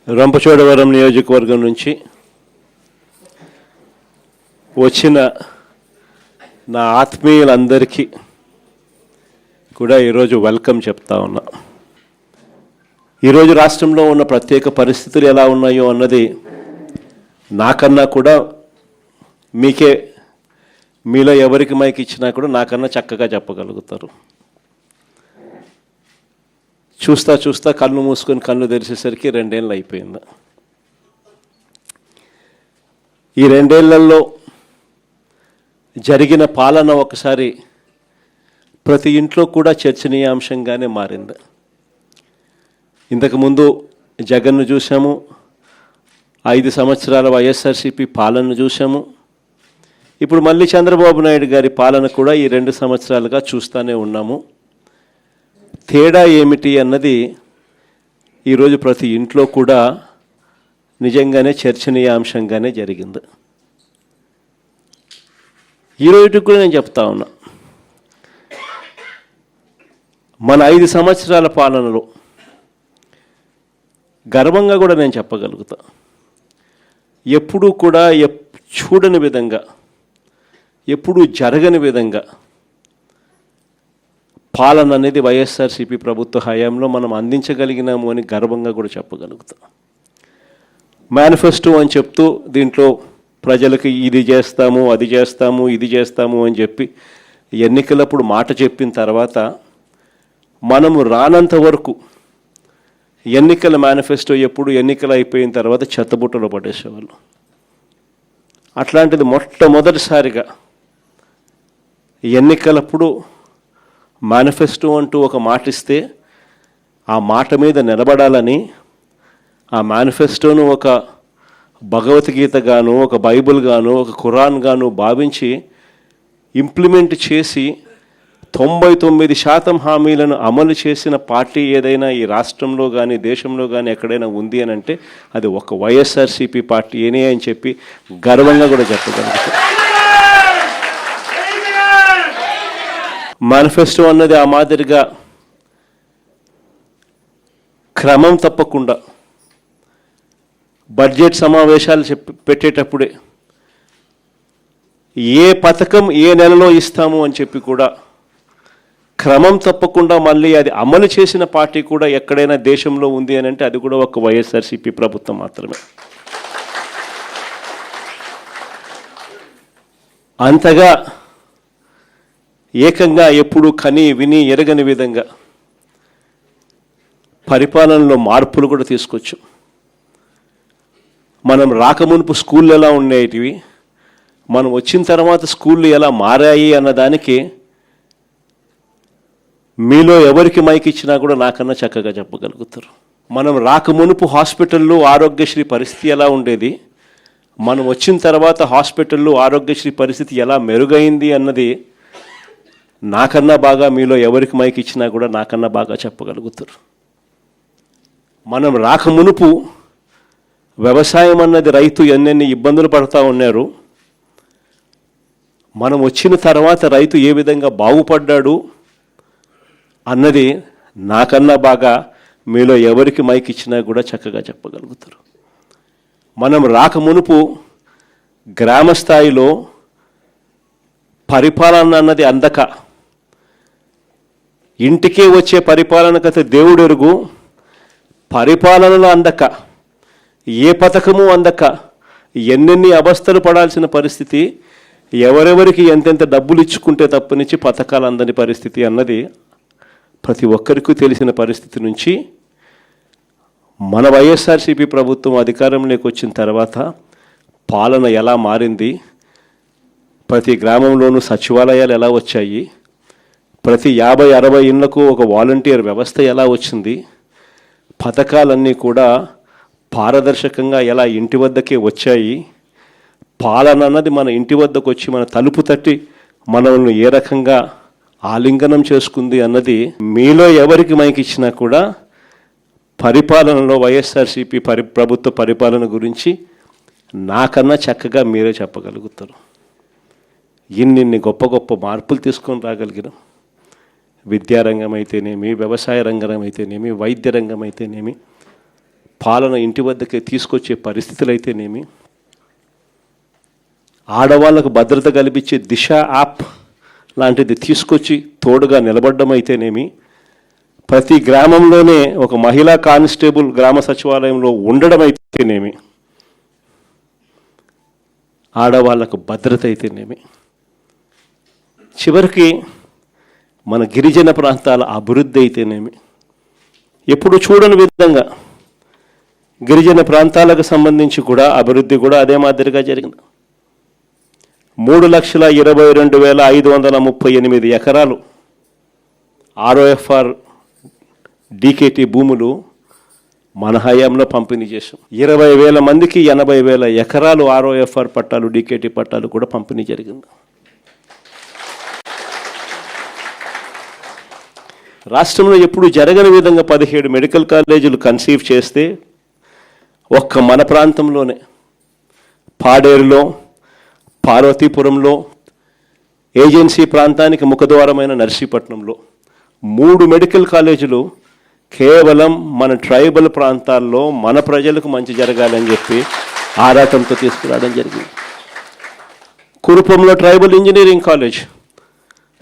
రంపచోడవరం నియోజకవర్గం నుంచి వచ్చిన నా ఆత్మీయులందరికీ కూడా ఈరోజు వెల్కమ్ చెప్తా ఉన్నా. ఈరోజు రాష్ట్రంలో ఉన్న ప్రత్యేక పరిస్థితులు ఎలా ఉన్నాయో అన్నది నాకన్నా కూడా మీలో ఎవరికి మైక్ ఇచ్చినా కూడా నాకన్నా చక్కగా చెప్పగలుగుతారు. చూస్తా కళ్ళు మూసుకొని కళ్ళు తెరిచేసరికి 2 ఏళ్ళు అయిపోయింది. ఈ 2 ఏళ్లలో జరిగిన పాలన ఒకసారి ప్రతి ఇంట్లో కూడా చర్చనీయాంశంగానే మారింది. ఇంతకుముందు జగన్ను చూసాము, 5 సంవత్సరాల వైఎస్ఆర్సీపీ పాలనను చూసాము. ఇప్పుడు మళ్ళీ చంద్రబాబు నాయుడు గారి పాలన కూడా ఈ 2 సంవత్సరాలుగా చూస్తూనే ఉన్నాము. తేడా ఏమిటి అన్నది ఈరోజు ప్రతి ఇంట్లో కూడా నిజంగానే చర్చనీయాంశంగానే జరిగింది. ఈరోజు కూడా నేను చెప్తా ఉన్నా, మన 5 సంవత్సరాల పాలనలో గర్వంగా కూడా నేను చెప్పగలుగుతా, ఎప్పుడూ కూడా చూడని విధంగా, ఎప్పుడూ జరగని విధంగా పాలన అనేది వైఎస్ఆర్సీపీ ప్రభుత్వ హయాంలో మనం అందించగలిగినాము అని గర్వంగా కూడా చెప్పగలుగుతాం. మేనిఫెస్టో అని చెప్తూ దీంట్లో ప్రజలకు ఇది చేస్తాము, అది చేస్తాము, ఇది చేస్తాము అని చెప్పి ఎన్నికలప్పుడు మాట చెప్పిన తర్వాత మనము రానంత వరకు ఎన్నికల మేనిఫెస్టో ఎప్పుడు ఎన్నికలు అయిపోయిన తర్వాత చెత్తబుట్టలో పడేసేవాళ్ళు. అట్లాంటిది మొట్టమొదటిసారిగా ఎన్నికలప్పుడు మేనిఫెస్టో అంటూ ఒక మాట ఇస్తే ఆ మాట మీద నిలబడాలని, ఆ మేనిఫెస్టోను ఒక భగవద్గీత గాను, ఒక బైబిల్ గాను, ఒక ఖురాన్ గాను భావించి ఇంప్లిమెంట్ చేసి 99% హామీలను అమలు చేసిన పార్టీ ఏదైనా ఈ రాష్ట్రంలో కానీ దేశంలో కానీ ఎక్కడైనా ఉంది అని అంటే అది ఒక వైఎస్ఆర్సీపీ పార్టీ ఏనే అని చెప్పి గర్వంగా కూడా చెప్పగలుగుతాం. మేనిఫెస్టో అన్నది ఆ మాదిరిగా క్రమం తప్పకుండా బడ్జెట్ సమావేశాలు పెట్టేటప్పుడే ఏ పథకం ఏ నెలలో ఇస్తాము అని చెప్పి కూడా క్రమం తప్పకుండా మళ్ళీ అది అమలు చేసిన పార్టీ కూడా ఎక్కడైనా దేశంలో ఉంది అని అంటే అది కూడా ఒక వైఎస్ఆర్సీపీ ప్రభుత్వం మాత్రమే. అంతగా ఏకంగా ఎప్పుడు కని విని ఎరగని విధంగా పరిపాలనలో మార్పులు కూడా తీసుకొచ్చు. మనం రాకమునుపు స్కూళ్ళు ఎలా ఉండేటివి, మనం వచ్చిన తర్వాత స్కూళ్ళు ఎలా మారాయి అన్నదానికి మీలో ఎవరికి మైక్ ఇచ్చినా కూడా నాకన్నా చక్కగా చెప్పగలుగుతారు. మనం రాకమునుపు హాస్పిటల్లో ఆరోగ్యశ్రీ పరిస్థితి ఎలా ఉండేది, మనం వచ్చిన తర్వాత హాస్పిటల్లో ఆరోగ్యశ్రీ పరిస్థితి ఎలా మెరుగైంది అన్నది నాకన్నా బాగా మీలో ఎవరికి మైక్ ఇచ్చినా కూడా నాకన్నా బాగా చెప్పగలుగుతారు. మనం రాకమునుపు వ్యవసాయం అన్నది రైతు ఎన్నెన్ని ఇబ్బందులు పడుతూ ఉన్నారు, మనం వచ్చిన తర్వాత రైతు ఏ విధంగా బాగుపడ్డాడు అన్నది నాకన్నా బాగా మీలో ఎవరికి మైక్ ఇచ్చినా కూడా చక్కగా చెప్పగలుగుతారు. మనం రాకమునుపు గ్రామ స్థాయిలో పరిపాలన అన్నది అందక, ఇంటికే వచ్చే పరిపాలన కథ దేవుడు ఎరుగు, పరిపాలనలో అందక, ఏ పథకము అందక ఎన్నెన్ని అవస్థలు పడాల్సిన పరిస్థితి, ఎవరెవరికి ఎంతెంత డబ్బులు ఇచ్చుకుంటే తప్పనిచ్చి పథకాలు అందని పరిస్థితి అన్నది ప్రతి ఒక్కరికి తెలిసిన పరిస్థితి నుంచి మన వైఎస్ఆర్సీపీ ప్రభుత్వం అధికారంలోకి వచ్చిన తర్వాత పాలన ఎలా మారింది, ప్రతి గ్రామంలోనూ సచివాలయాలు ఎలా వచ్చాయి, ప్రతి 50-60 ఇళ్లకు ఒక వాలంటీర్ వ్యవస్థ ఎలా వచ్చింది, పథకాలన్నీ కూడా పారదర్శకంగా ఎలా ఇంటి వద్దకే వచ్చాయి, పాలన అన్నది మన ఇంటి వద్దకు వచ్చి మన తలుపు తట్టి మనల్ని ఏ రకంగా ఆలింగనం చేసుకుంది అన్నది మీలో ఎవరికి మైక్ ఇచ్చినా కూడా పరిపాలనలో వైఎస్ఆర్సీపీ ప్రభుత్వ పరిపాలన గురించి నాకన్నా చక్కగా మీరే చెప్పగలుగుతారు. ఇన్ని గొప్ప గొప్ప మార్పులు తీసుకొని రాగలిగినాం. విద్యారంగం అయితేనేమి, వ్యవసాయ రంగం అయితేనేమి, వైద్య రంగం అయితేనేమి, పాలన ఇంటి వద్దకే తీసుకొచ్చే పరిస్థితులు అయితేనేమి, ఆడవాళ్లకు భద్రత కల్పించే దిశ యాప్ లాంటిది తీసుకొచ్చి తోడుగా నిలబడడం అయితేనేమి, ప్రతి గ్రామంలోనే ఒక మహిళా కానిస్టేబుల్ గ్రామ సచివాలయంలో ఉండడం అయితేనేమి, ఆడవాళ్లకు భద్రత అయితేనేమి, చివరికి మన గిరిజన ప్రాంతాల అభివృద్ధి అయితేనేమి, ఎప్పుడు చూడని విధంగా గిరిజన ప్రాంతాలకు సంబంధించి కూడా అభివృద్ధి కూడా అదే మాదిరిగా జరిగింది. 3,22,538 ఎకరాలు ROFR DKT భూములు మన హయాంలో పంపిణీ చేశాం. 20,000 మందికి 80,000 ఎకరాలు ROFR పట్టాలు DKT పట్టాలు కూడా పంపిణీ జరిగింది. రాష్ట్రంలో ఎప్పుడు జరగని విధంగా 17 మెడికల్ కాలేజీలు కన్సీవ్ చేస్తే ఒక్క మన ప్రాంతంలోనే పాడేరులో, పార్వతీపురంలో, ఏజెన్సీ ప్రాంతానికి ముఖద్వారమైన నర్సీపట్నంలో 3 మెడికల్ కాలేజీలు కేవలం మన ట్రైబల్ ప్రాంతాల్లో మన ప్రజలకు మంచి జరగాలని చెప్పి ఆరాటంతో తీసుకురావడం జరిగింది. కురుపంలో ట్రైబల్ ఇంజనీరింగ్ కాలేజ్,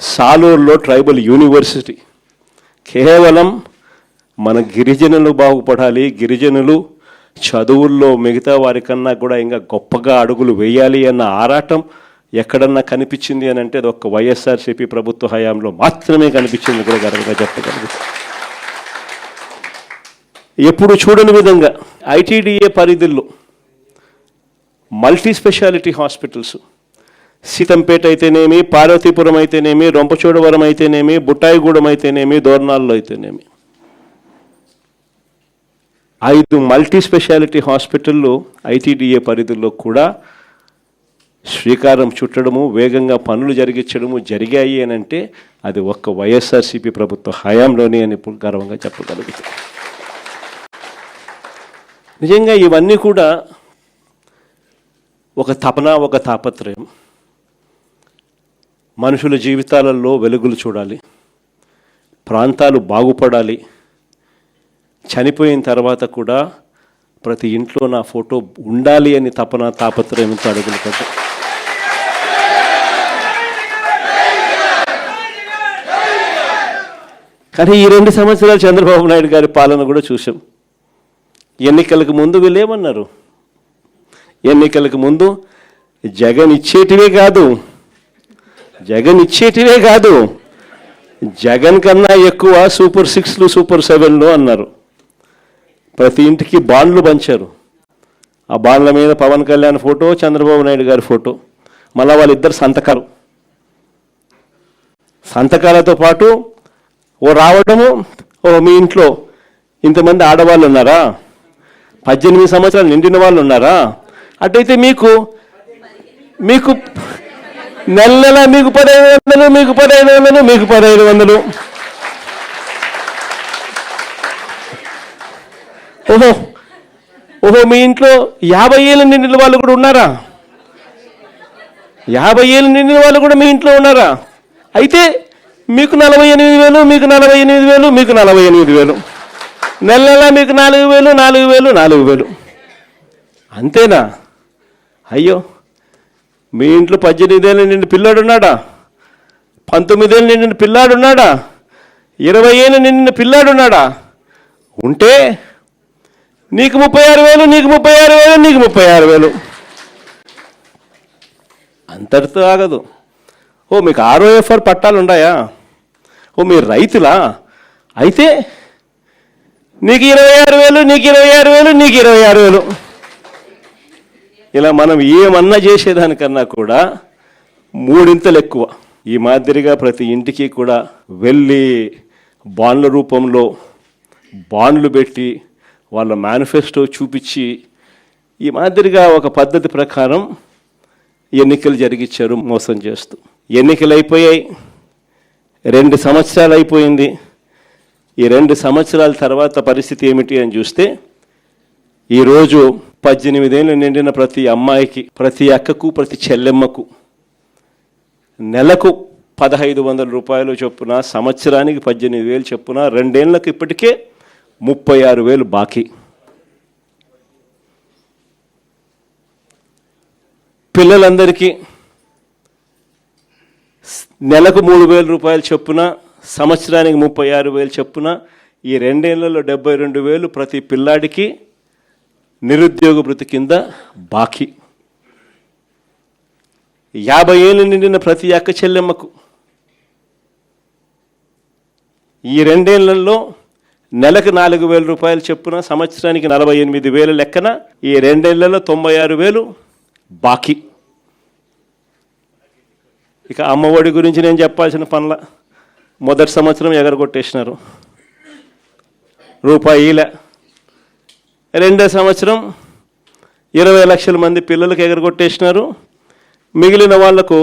సాలూరులో ట్రైబల్ యూనివర్సిటీ, కేవలం మన గిరిజనులు బాగుపడాలి, గిరిజనులు చదువుల్లో మిగతా వారికన్నా కూడా ఇంకా గొప్పగా అడుగులు వేయాలి అన్న ఆరాటం ఎక్కడన్నా కనిపించింది అని అంటే అది ఒక్క వైఎస్ఆర్సీపీ ప్రభుత్వ హయాంలో మాత్రమే కనిపించింది కూడా గర్వంగా చెప్పగలుగుతాం. ఎప్పుడు చూడని విధంగా ITDA పరిధిలో మల్టీ స్పెషాలిటీ హాస్పిటల్స్, సీతంపేట అయితేనేమి, పార్వతీపురం అయితేనేమి, రొంపచోడవరం అయితేనేమి, బుట్టాయిగూడెం అయితేనేమి, దోర్నాల్లో అయితేనేమి 5 మల్టీ స్పెషాలిటీ హాస్పిటళ్ళు ITDA పరిధిలో కూడా శ్రీకారం చుట్టడము, వేగంగా పనులు జరిగించడము జరిగాయి అని అంటే అది ఒక్క వైఎస్ఆర్సీపీ ప్రభుత్వ హయాంలోనే అని గర్వంగా చెప్పగలుగుతాం. నిజంగా ఇవన్నీ కూడా ఒక తపన, ఒక తాపత్రయం. మనుషుల జీవితాలలో వెలుగులు చూడాలి, ప్రాంతాలు బాగుపడాలి, చనిపోయిన తర్వాత కూడా ప్రతి ఇంట్లో నా ఫోటో ఉండాలి అని తపన, తాపత్రయంతో అడుగులు పడ్డాయి. కానీ ఈ 2 సంవత్సరాలు చంద్రబాబు నాయుడు గారి పాలన కూడా చూసాం. ఎన్నికలకు ముందు వీళ్ళేమన్నారు? ఎన్నికలకు ముందు జగన్ ఇచ్చేటివే కాదు, జగన్ కన్నా ఎక్కువ సూపర్ 6లు, సూపర్ 7లు అన్నారు. ప్రతి ఇంటికి బాండ్లు పంచారు. ఆ బాండ్ల మీద పవన్ కళ్యాణ్ ఫోటో, చంద్రబాబు నాయుడు గారి ఫోటో, మళ్ళా వాళ్ళిద్దరు సంతకాలతో పాటు రావడము, మీ ఇంట్లో ఇంతమంది ఆడవాళ్ళు ఉన్నారా, 18 సంవత్సరాలు నిండిన వాళ్ళు ఉన్నారా, అటైతే మీకు నెల మీకు 1,500, మీకు 1,500, మీకు 1,500. ఓహో మీ ఇంట్లో 50 ఏళ్ళు నిండిన వాళ్ళు కూడా ఉన్నారా? 50 ఏళ్ళు నిండిన వాళ్ళు కూడా మీ ఇంట్లో ఉన్నారా? అయితే మీకు 48,000, మీకు 48,000, మీకు 48,000, నెల మీకు 4,000. అంతేనా? అయ్యో, మీ ఇంట్లో 18 ఏళ్ళు నిండిన పిల్లాడున్నాడా, 19 ఏళ్ళు నిండిన పిల్లాడున్నాడా, 20 ఏళ్ళు నిండిన పిల్లాడున్నాడా? ఉంటే నీకు 36,000, నీకు 36,000, నీకు 36,000. అంతటితో ఆగదు. మీకు ROFR పట్టాలు ఉన్నాయా? మీరు రైతులా? అయితే నీకు 26,000, నీకు 26,000, నీకు 26,000. ఇలా మనం ఏమన్నా చేసేదానికన్నా కూడా 3 ఇంతలు ఎక్కువ. ఈ మాదిరిగా ప్రతి ఇంటికి కూడా వెళ్ళి బాండ్ల రూపంలో బాండ్లు పెట్టి వాళ్ళ మేనిఫెస్టో చూపించి ఈ మాదిరిగా ఒక పద్ధతి ప్రకారం ఎన్నికలు జరిగించారు మోసం చేస్తూ. ఎన్నికలు అయిపోయాయి, 2 సంవత్సరాలు అయిపోయింది. ఈ 2 సంవత్సరాల తర్వాత పరిస్థితి ఏమిటి అని చూస్తే ఈరోజు 18 ఏళ్ళు నిండిన ప్రతి అమ్మాయికి, ప్రతి అక్కకు, ప్రతి చెల్లెమ్మకు నెలకు 1,500 రూపాయలు చొప్పున, సంవత్సరానికి 18,000 చొప్పున, 2 ఏళ్ళకి ఇప్పటికే 36,000 బాకీ. పిల్లలందరికీ నెలకు 3,000 రూపాయలు చొప్పున, సంవత్సరానికి 36,000 చొప్పున, ఈ 2 ఏళ్లలో 72,000 ప్రతి పిల్లాడికి నిరుద్యోగ భృతి కింద బాకీ. 50 ఏళ్ళు నిండిన ప్రతి అక్క చెల్లెమ్మకు ఈ 2 ఏళ్లలో నెలకు 4,000 రూపాయలు చొప్పున, సంవత్సరానికి 48,000 లెక్కన ఈ 2 ఏళ్లలో 96,000 బాకీ. ఇక అమ్మఒడి గురించి నేను చెప్పాల్సిన పనుల, మొదటి సంవత్సరం ఎగరగొట్టేసినారు, రూపాయిలే. రెండో సంవత్సరం 20 లక్షల మంది పిల్లలకు ఎగరగొట్టేసినారు. మిగిలిన వాళ్లకు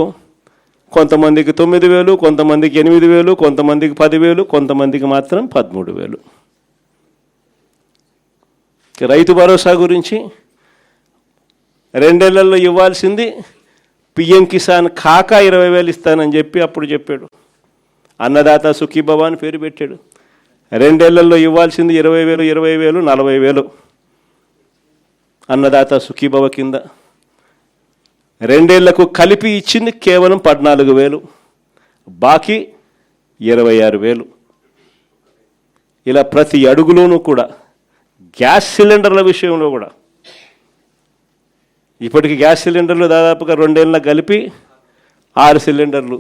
కొంతమందికి 9,000, కొంతమందికి 8,000, కొంతమందికి 10,000, కొంతమందికి మాత్రం 13,000. రైతు భరోసా గురించి 2 ఏళ్లలో ఇవ్వాల్సింది పిఎం కిసాన్ కాక 20,000 ఇస్తానని చెప్పి అప్పుడు చెప్పాడు. అన్నదాత సుఖీభవ అని పేరు పెట్టాడు. 2 ఏళ్లలో ఇవ్వాల్సింది 20,000, 20,000, 40,000 అన్నదాత సుఖీభవ కింద. 2 ఏళ్లకు కలిపి ఇచ్చింది కేవలం 14,000, బాకీ 26,000. ఇలా ప్రతి అడుగులోనూ కూడా, గ్యాస్ సిలిండర్ల విషయంలో కూడా ఇప్పటికి గ్యాస్ సిలిండర్లు దాదాపుగా 2 ఏళ్ళ కలిపి 6 సిలిండర్లు.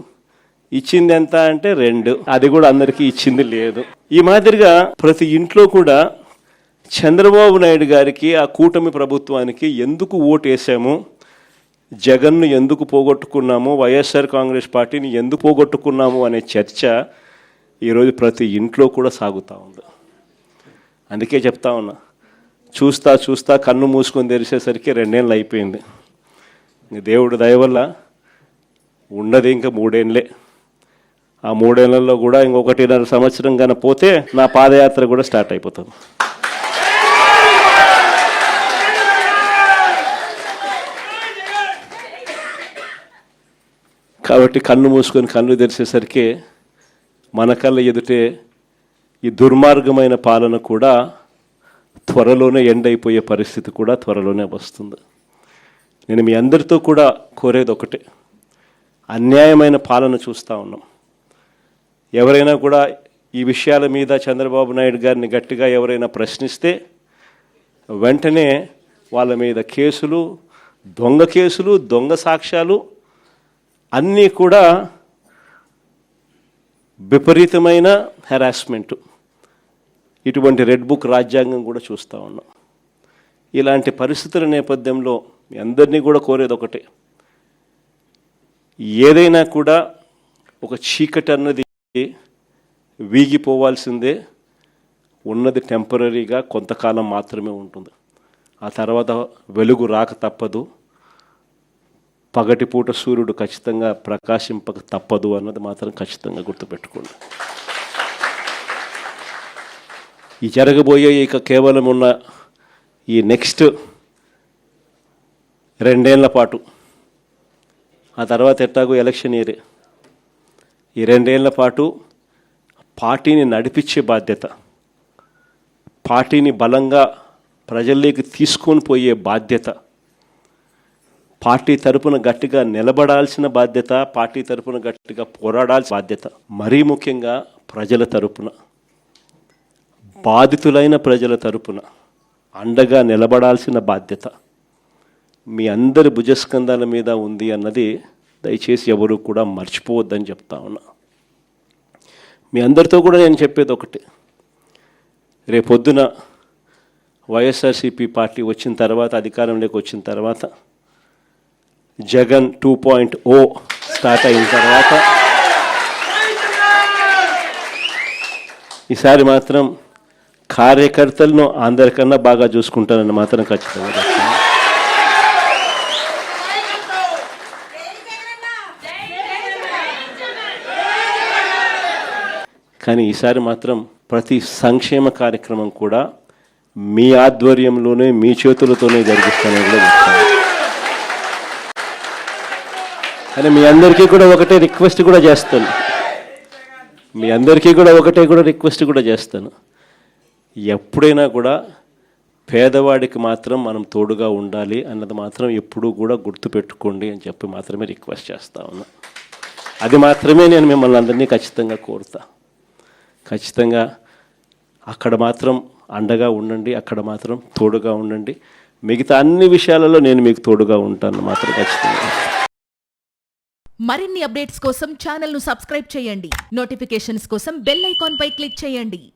ఇచ్చింది ఎంత అంటే 2, అది కూడా అందరికీ ఇచ్చింది లేదు. ఈ మాదిరిగా ప్రతి ఇంట్లో కూడా చంద్రబాబు నాయుడు గారికి, ఆ కూటమి ప్రభుత్వానికి ఎందుకు ఓటేసాము, జగన్ను ఎందుకు పోగొట్టుకున్నాము, వైఎస్ఆర్ కాంగ్రెస్ పార్టీని ఎందుకు పోగొట్టుకున్నాము అనే చర్చ ఈరోజు ప్రతి ఇంట్లో కూడా సాగుతూ ఉంది. అందుకే చెప్తా ఉన్నా, చూస్తా చూస్తా కన్ను మూసుకొని తెరిచేసరికి 2 ఏళ్ళు అయిపోయింది. దేవుడు దయ వల్ల ఉన్నది ఇంకా 3 ఏళ్ళే. ఆ 3 ఏళ్లలో కూడా ఇంకొకటి 1.5 సంవత్సరం కన్నా పోతే నా పాదయాత్ర కూడా స్టార్ట్ అయిపోతుంది. కాబట్టి కన్ను మూసుకొని కన్ను తెరిచేసరికి మన కళ్ళ ఎదుటే ఈ దుర్మార్గమైన పాలన కూడా త్వరలోనే ఎండ్ అయిపోయే పరిస్థితి కూడా త్వరలోనే వస్తుంది. నేను మీ అందరితో కూడా కోరేది ఒకటే, అన్యాయమైన పాలన చూస్తూ ఉన్నాం. ఎవరైనా కూడా ఈ విషయాల మీద చంద్రబాబు నాయుడు గారిని గట్టిగా ఎవరైనా ప్రశ్నిస్తే వెంటనే వాళ్ళ మీద కేసులు, దొంగ కేసులు, దొంగ సాక్ష్యాలు అన్నీ కూడా విపరీతమైన హెరాస్మెంటు, ఇటువంటి రెడ్ బుక్ రాజ్యాంగం కూడా చూస్తూ ఉన్నాం. ఇలాంటి పరిస్థితుల నేపథ్యంలో మీ అందరినీ కూడా కోరేది ఒకటే, ఏదైనా కూడా ఒక చీకటి అన్నది వీగిపోవాల్సిందే. ఉన్నది టెంపరీగా కొంతకాలం మాత్రమే ఉంటుంది. ఆ తర్వాత వెలుగు రాక తప్పదు, పగటిపూట సూర్యుడు ఖచ్చితంగా ప్రకాశింపక తప్పదు అన్నది మాత్రం ఖచ్చితంగా గుర్తుపెట్టుకోండి. ఈ జరగబోయే ఇక కేవలం ఉన్న ఈ నెక్స్ట్ 2 ఏళ్ల పాటు, ఆ తర్వాత ఎట్టాగో ఎలక్షన్ ఇయరే, ఈ 2 ఏళ్ల పాటు పార్టీని నడిపించే బాధ్యత, పార్టీని బలంగా ప్రజల్లోకి తీసుకొని పోయే బాధ్యత, పార్టీ తరపున గట్టిగా నిలబడాల్సిన బాధ్యత, పార్టీ తరపున గట్టిగా పోరాడాల్సిన బాధ్యత, మరీ ముఖ్యంగా ప్రజల తరపున, బాధితులైన ప్రజల తరపున అండగా నిలబడాల్సిన బాధ్యత మీ అందరి భుజస్కంధాల మీద ఉంది అన్నది దయచేసి ఎవరు కూడా మర్చిపోవద్దని చెప్తా ఉన్నా. మీ అందరితో కూడా నేను చెప్పేది ఒకటి, రేపొద్దున వైఎస్ఆర్సీపీ పార్టీ వచ్చిన తర్వాత, అధికారంలోకి వచ్చిన తర్వాత, జగన్ 2.0 స్టార్ట్ అయిన తర్వాత ఈసారి మాత్రం కార్యకర్తలను అందరికన్నా బాగా చూసుకుంటానని మాత్రం ఖచ్చితంగా చెప్తాను. కానీ ఈసారి మాత్రం ప్రతి సంక్షేమ కార్యక్రమం కూడా మీ ఆధ్వర్యంలోనే, మీ చేతులతోనే జరిగిస్తానని కూడా చెప్తాను. కానీ మీ అందరికీ కూడా ఒకటే రిక్వెస్ట్ కూడా చేస్తాను, మీ అందరికీ కూడా ఒకటే రిక్వెస్ట్ కూడా చేస్తాను. ఎప్పుడైనా కూడా పేదవాడికి మాత్రం మనం తోడుగా ఉండాలి అన్నది మాత్రం ఎప్పుడూ కూడా గుర్తుపెట్టుకోండి అని చెప్పి మాత్రమే రిక్వెస్ట్ చేస్తా ఉన్నా. అది మాత్రమే నేను మిమ్మల్ని అందరినీ ఖచ్చితంగా కోరుతా. ఖచ్చితంగా అక్కడ మాత్రం అండగా ఉండండి, అక్కడ మాత్రం తోడుగా ఉండండి. మిగతా అన్ని విషయాలలో నేను మీకు తోడుగా ఉంటాను మాత్రం ఖచ్చితంగా. మరిన్ని అప్డేట్స్ కోసం ఛానల్ను సబ్స్క్రైబ్ చేయండి. నోటిఫికేషన్స్ కోసం బెల్ ఐకాన్ పై క్లిక్ చేయండి.